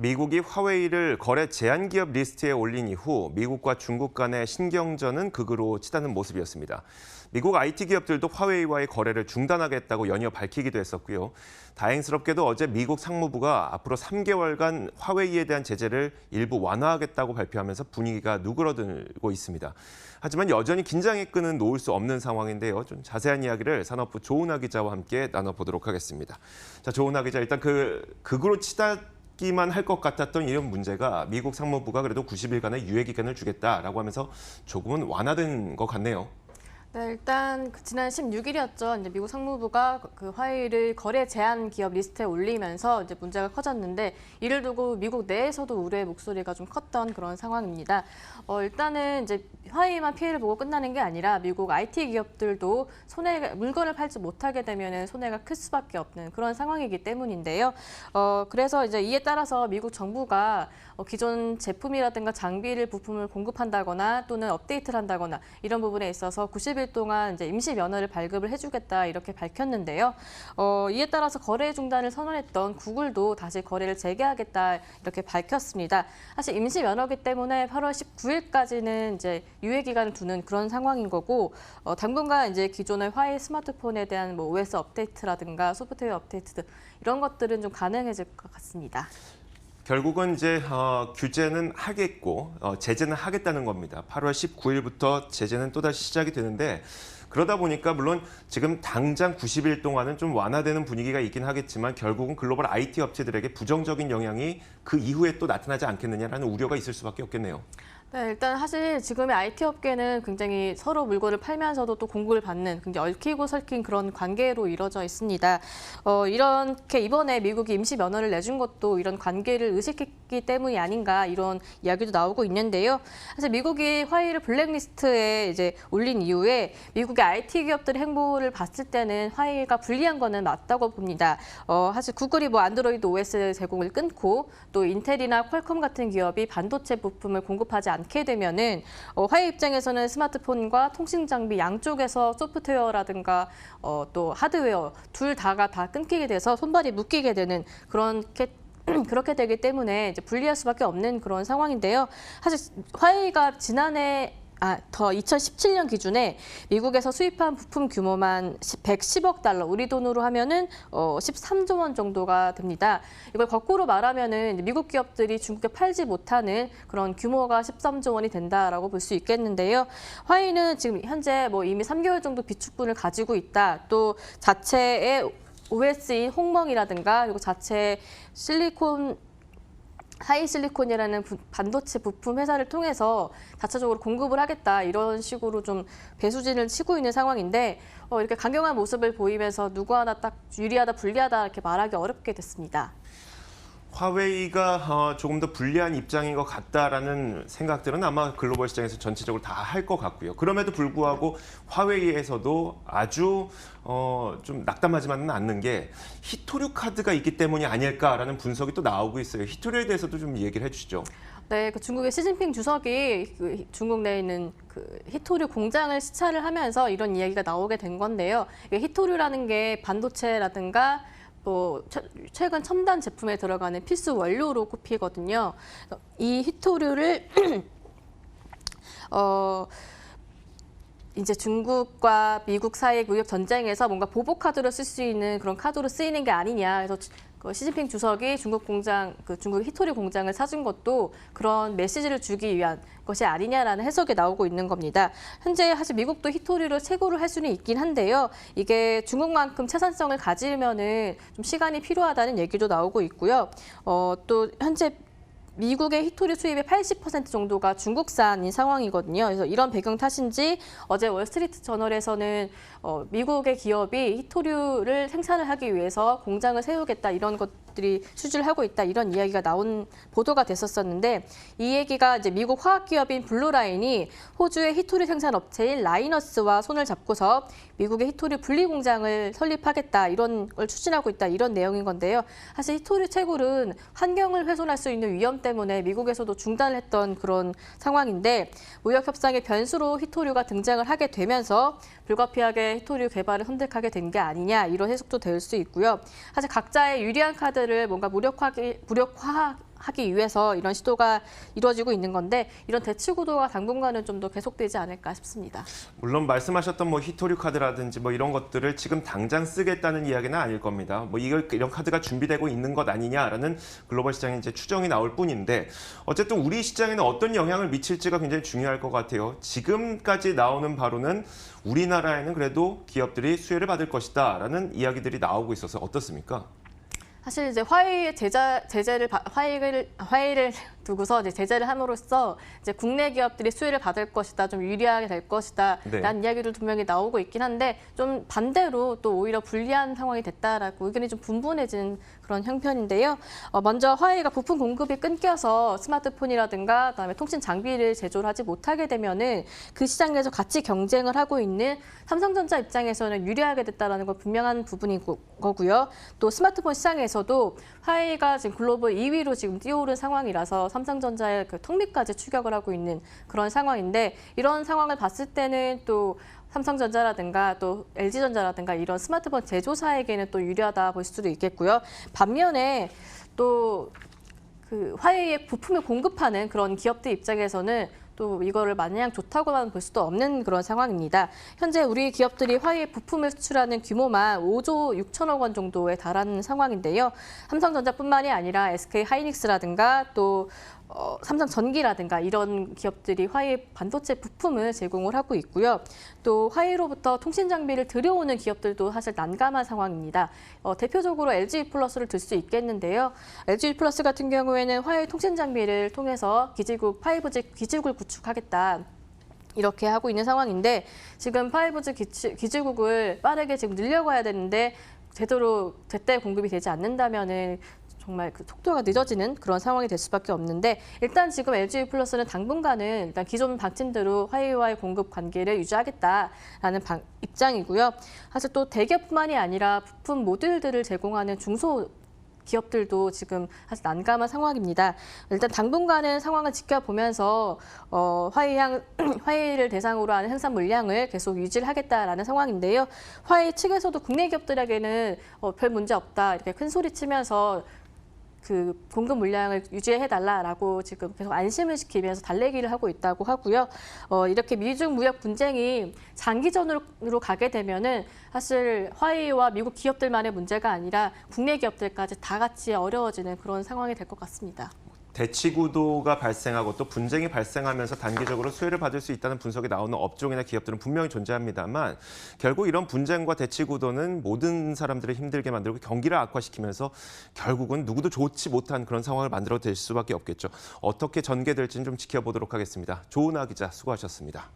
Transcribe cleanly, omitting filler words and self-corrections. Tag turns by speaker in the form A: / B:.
A: 미국이 화웨이를 거래 제한 기업 리스트에 올린 이후 미국과 중국 간의 신경전은 극으로 치닫는 모습이었습니다. 미국 IT 기업들도 화웨이와의 거래를 중단하겠다고 연이어 밝히기도 했었고요. 다행스럽게도 어제 미국 상무부가 앞으로 3개월간 화웨이에 대한 제재를 일부 완화하겠다고 발표하면서 분위기가 누그러들고 있습니다. 하지만 여전히 긴장의 끈은 놓을 수 없는 상황인데요. 좀 자세한 이야기를 산업부 조은하 기자와 함께 나눠보도록 하겠습니다. 자, 조은하 기자, 일단 극으로 치닫기만 할 것 같았던 이런 문제가 미국 상무부가 그래도 90일간의 유예 기간을 주겠다라고 하면서 조금은 완화된 것 같네요.
B: 네, 일단 지난 16일이었죠. 이제 미국 상무부가 그 화웨이를 거래 제한 기업 리스트에 올리면서 이제 문제가 커졌는데 이를 두고 미국 내에서도 우려의 목소리가 좀 컸던 그런 상황입니다. 일단은 이제 화웨이만 피해를 보고 끝나는 게 아니라 미국 IT 기업들도 물건을 팔지 못하게 되면은 손해가 클 수밖에 없는 그런 상황이기 때문인데요. 그래서 이제 이에 따라서 미국 정부가 기존 제품이라든가 장비를 부품을 공급한다거나 또는 업데이트를 한다거나 이런 부분에 있어서 90일 동안 이제 임시 면허를 발급을 해주겠다 이렇게 밝혔는데요. 이에 따라서 거래 중단을 선언했던 구글도 다시 거래를 재개하겠다 이렇게 밝혔습니다. 사실 임시 면허기 때문에 8월 19일까지는 이제 유예 기간을 두는 그런 상황인 거고 당분간 이제 기존의 화웨이 스마트폰에 대한 뭐 OS 업데이트라든가 소프트웨어 업데이트 등 이런 것들은 좀 가능해질 것 같습니다.
A: 결국은 이제 규제는 하겠고 제재는 하겠다는 겁니다. 8월 19일부터 제재는 또다시 시작이 되는데 그러다 보니까 물론 지금 당장 90일 동안은 좀 완화되는 분위기가 있긴 하겠지만 결국은 글로벌 IT 업체들에게 부정적인 영향이 그 이후에 또 나타나지 않겠느냐라는 우려가 있을 수밖에 없겠네요. 네,
B: 일단 사실 지금의 IT 업계는 굉장히 서로 물건을 팔면서도 또 공급을 받는 굉장히 얽히고 설킨 그런 관계로 이루어져 있습니다. 이렇게 이번에 미국이 임시 면허를 내준 것도 이런 관계를 의식했기 때문이 아닌가 이런 이야기도 나오고 있는데요. 사실 미국이 화웨이를 블랙리스트에 이제 올린 이후에 미국의 IT 기업들의 행보를 봤을 때는 화웨이가 불리한 거는 맞다고 봅니다. 사실 구글이 뭐 안드로이드 OS 제공을 끊고 또 인텔이나 퀄컴 같은 기업이 반도체 부품을 공급하지 않게 되면은 화웨이 입장에서는 스마트폰과 통신 장비 양쪽에서 소프트웨어라든가 또 하드웨어 둘 다가 다 끊기게 돼서 손발이 묶이게 되는 그렇게 되기 때문에 이제 불리할 수밖에 없는 그런 상황인데요. 사실 화웨이가 지난해 2017년 기준에 미국에서 수입한 부품 규모만 110억 달러, 우리 돈으로 하면은 13조 원 정도가 됩니다. 이걸 거꾸로 말하면은 미국 기업들이 중국에 팔지 못하는 그런 규모가 13조 원이 된다라고 볼 수 있겠는데요. 화웨이는 지금 현재 뭐 이미 3개월 정도 비축분을 가지고 있다. 또 자체의 OS인 홍멍이라든가 그리고 자체 하이실리콘이라는 반도체 부품 회사를 통해서 자체적으로 공급을 하겠다 이런 식으로 좀 배수진을 치고 있는 상황인데 이렇게 강경한 모습을 보이면서 누구 하나 딱 유리하다 불리하다 이렇게 말하기 어렵게 됐습니다.
A: 화웨이가 조금 더 불리한 입장인 것 같다라는 생각들은 아마 글로벌 시장에서 전체적으로 다 할 것 같고요. 그럼에도 불구하고 화웨이에서도 아주 좀 낙담하지만은 않는 게 히토류 카드가 있기 때문이 아닐까라는 분석이 또 나오고 있어요. 히토류에 대해서도 좀 얘기를 해주시죠.
B: 네, 중국의 시진핑 주석이 중국 내에 있는 히토류 공장을 시찰을 하면서 이런 이야기가 나오게 된 건데요. 히토류라는 게 반도체라든가 또 최근 첨단 제품에 들어가는 필수 원료로 꼽히거든요. 이 히토류를 이제 중국과 미국 사이의 무역 전쟁에서 뭔가 보복 카드로 쓸 수 있는 그런 카드로 쓰이는 게 아니냐. 그래서 시진핑 주석이 중국 히토류 공장을 사준 것도 그런 메시지를 주기 위한 것이 아니냐라는 해석이 나오고 있는 겁니다. 현재 사실 미국도 히토류를 채굴을 할 수는 있긴 한데요. 이게 중국만큼 채산성을 가지면은 좀 시간이 필요하다는 얘기도 나오고 있고요. 또 현재 미국의 히토류 수입의 80% 정도가 중국산인 상황이거든요. 그래서 이런 배경 탓인지 어제 월스트리트 저널에서는 미국의 기업이 히토류를 생산을 하기 위해서 공장을 세우겠다 이런 것들이 수주를 하고 있다 이런 이야기가 나온 보도가 됐었는데 이 얘기가 이제 미국 화학기업인 블루라인이 호주의 히토류 생산 업체인 라이너스와 손을 잡고서 미국의 히토류 분리 공장을 설립하겠다 이런 걸 추진하고 있다 이런 내용인 건데요. 사실 히토류 채굴은 환경을 훼손할 수 있는 위험 때문에 미국에서도 중단을 했던 그런 상황인데 무역 협상의 변수로 히토류가 등장을 하게 되면서 불가피하게 히토류 개발을 선택하게 된 게 아니냐 이런 해석도 될 수 있고요. 사실 각자의 유리한 카드를 뭔가 무력화하기 하기 위해서 이런 시도가 이루어지고 있는 건데 이런 대치 구도가 당분간은 좀 더 계속되지 않을까 싶습니다.
A: 물론 말씀하셨던 뭐 히토류 카드라든지 뭐 이런 것들을 지금 당장 쓰겠다는 이야기는 아닐 겁니다. 뭐 이런 카드가 준비되고 있는 것 아니냐라는 글로벌 시장의 이제 추정이 나올 뿐인데 어쨌든 우리 시장에는 어떤 영향을 미칠지가 굉장히 중요할 것 같아요. 지금까지 나오는 바로는 우리나라에는 그래도 기업들이 수혜를 받을 것이다라는 이야기들이 나오고 있어서 어떻습니까?
B: 사실 이제 화해를 두고서 이제 제재를 함으로써 이제 국내 기업들이 수혜를 받을 것이다, 좀 유리하게 될 것이다라는 이야기도 분명히 나오고 있긴 한데 좀 반대로 또 오히려 불리한 상황이 됐다라고 의견이 좀 분분해진 그런 형편인데요. 먼저 화웨이가 부품 공급이 끊겨서 스마트폰이라든가 그다음에 통신 장비를 제조를 하지 못하게 되면은 그 시장에서 같이 경쟁을 하고 있는 삼성전자 입장에서는 유리하게 됐다라는 건 분명한 부분인 거고요. 또 스마트폰 시장에서도 화웨이가 지금 글로벌 2위로 지금 뛰어오른 상황이라서 삼성전자의 그 턱밑까지 추격을 하고 있는 그런 상황인데 이런 상황을 봤을 때는 또 삼성전자라든가 또 LG전자라든가 이런 스마트폰 제조사에게는 또 유리하다 볼 수도 있겠고요. 반면에 또 그 화웨이의 부품을 공급하는 그런 기업들 입장에서는 또 이거를 마냥 좋다고만 볼 수도 없는 그런 상황입니다. 현재 우리 기업들이 화웨이 부품을 수출하는 규모만 5조 6천억 원 정도에 달하는 상황인데요. 삼성전자뿐만이 아니라 SK 하이닉스라든가 또 삼성전기라든가 이런 기업들이 화웨이 반도체 부품을 제공을 하고 있고요. 또 화웨이로부터 통신 장비를 들여오는 기업들도 사실 난감한 상황입니다. 대표적으로 LG 플러스를 들 수 있겠는데요. LG 플러스 같은 경우에는 화웨이 통신 장비를 통해서 기지국 5G 기지국을 구축하겠다. 이렇게 하고 있는 상황인데 지금 5G 기지국을 빠르게 지금 늘려가야 되는데 제대로 제때 공급이 되지 않는다면은 정말 그 속도가 늦어지는 그런 상황이 될 수밖에 없는데 일단 지금 LG 플러스는 당분간은 일단 기존 방침대로 화웨이와의 공급 관계를 유지하겠다라는 입장이고요. 사실 또 대기업뿐만이 아니라 부품 모듈들을 제공하는 중소 기업들도 지금 사실 난감한 상황입니다. 일단 당분간은 상황을 지켜보면서 화웨이를 대상으로 하는 생산 물량을 계속 유지를 하겠다라는 상황인데요. 화웨이 측에서도 국내 기업들에게는 별 문제 없다 이렇게 큰 소리 치면서 그 공급 물량을 유지해달라라고 지금 계속 안심을 시키면서 달래기를 하고 있다고 하고요. 이렇게 미중 무역 분쟁이 장기전으로 가게 되면은 사실 화웨이와 미국 기업들만의 문제가 아니라 국내 기업들까지 다 같이 어려워지는 그런 상황이 될 것 같습니다.
A: 대치 구도가 발생하고 또 분쟁이 발생하면서 단기적으로 수혜를 받을 수 있다는 분석이 나오는 업종이나 기업들은 분명히 존재합니다만 결국 이런 분쟁과 대치 구도는 모든 사람들을 힘들게 만들고 경기를 악화시키면서 결국은 누구도 좋지 못한 그런 상황을 만들어낼 수밖에 없겠죠. 어떻게 전개될지는 좀 지켜보도록 하겠습니다. 조은하 기자 수고하셨습니다.